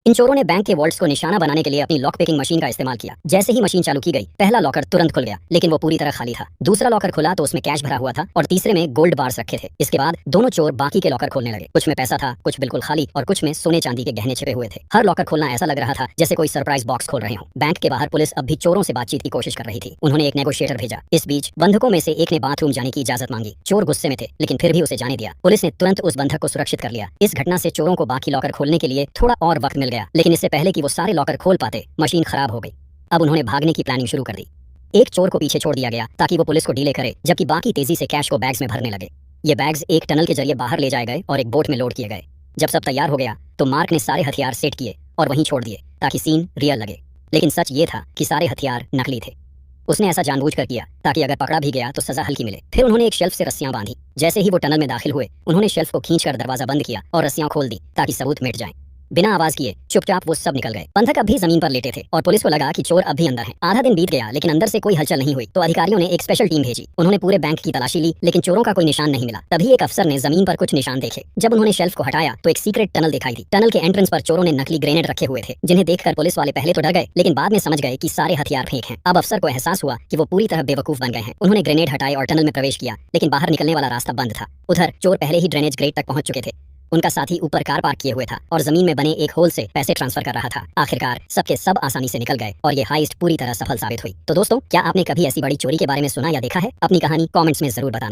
इन चोरों ने बैंक के वॉल्ट्स को निशाना बनाने के लिए अपनी लॉक पिकिंग मशीन का इस्तेमाल किया। जैसे ही मशीन चालू की गई, पहला लॉकर तुरंत खुल गया, लेकिन वो पूरी तरह खाली था। दूसरा लॉकर खुला तो उसमें कैश भरा हुआ था और तीसरे में गोल्ड बार्स रखे थे। इसके बाद दोनों चोर बाकी के लॉकर खोलने लगे। कुछ में पैसा था, कुछ बिल्कुल खाली और कुछ में सोने चांदी के गहने छिपे हुए थे। हर लॉकर खोलना ऐसा लग रहा था जैसे कोई सरप्राइज बॉक्स खोल रहे हो। बैंक के बाहर पुलिस अब भी चोरों से बातचीत की कोशिश कर रही थी। उन्होंने एक नेगोशिएटर भेजा। इस बीच बंधकों में से एक ने बाथरूम जाने की इजाजत मांगी। चोर गुस्से में थे, लेकिन फिर भी उसे जाने दिया। पुलिस ने तुरंत उस बंधक को सुरक्षित कर लिया। इस घटना से चोरों को बाकी लॉकर खोलने के लिए थोड़ा और वक्त मिल गया, लेकिन इससे पहले कि वो सारे लॉकर खोल पाते, मशीन खराब हो गई। अब उन्होंने भागने की प्लानिंग शुरू कर दी। एक चोर को पीछे छोड़ दिया गया ताकि वो पुलिस को डीले करे, जबकि बाकी तेजी से कैश को बैग्स में भरने लगे। ये बैग्स एक टनल के जरिए बाहर ले जाए गए और एक बोट में लोड किए गए। जब सब तैयार हो गया तो मार्क ने सारे हथियार सेट किए और वहीं छोड़ दिए ताकि सीन रियल लगे। लेकिन सच ये था कि सारे हथियार नकली थे। उसने ऐसा जानबूझकर किया ताकि अगर पकड़ा भी गया तो सजा हल्की मिले। फिर उन्होंने एक शेल्फ से रस्सियां बांधी। जैसे ही वो टनल में दाखिल हुए, उन्होंने शेल्फ को खींचकर दरवाजा बंद किया और रस्सियां खोल दी ताकि सबूत मिट जाएं। बिना आवाज किए चुपचाप वो सब निकल गए। बंधक अब भी जमीन पर लेटे थे और पुलिस को लगा कि चोर अब भी अंदर हैं। आधा दिन बीत गया, लेकिन अंदर से कोई हलचल नहीं हुई। तो अधिकारियों ने एक स्पेशल टीम भेजी। उन्होंने पूरे बैंक की तलाशी ली, लेकिन चोरों का कोई निशान नहीं मिला। तभी एक अफसर ने जमीन पर कुछ निशान देखे। जब उन्होंने शेल्फ को हटाया तो एक सीक्रेट टनल दिखाई दी। टनल के एंट्रेंस पर चोरों ने नकली ग्रेनेड रखे हुए थे, जिन्हें देखकर पुलिस वाले पहले तो डर गए, लेकिन बाद में समझ गए कि सारे हथियार फेक हैं। अब अफसर को एहसास हुआ कि वो पूरी तरह बेवकूफ बन गए हैं। उन्होंने ग्रेनेड हटाए और टनल में प्रवेश किया, लेकिन बाहर निकलने वाला रास्ता बंद था। उधर चोर पहले ही ड्रेनेज ग्रेट तक पहुंच चुके थे। उनका साथी ऊपर कार पार्क किए हुए था और जमीन में बने एक होल से पैसे ट्रांसफर कर रहा था। आखिरकार सबके सब आसानी से निकल गए और ये हाइस्ट पूरी तरह सफल साबित हुई। तो दोस्तों, क्या आपने कभी ऐसी बड़ी चोरी के बारे में सुना या देखा है? अपनी कहानी कमेंट्स में जरूर बताना।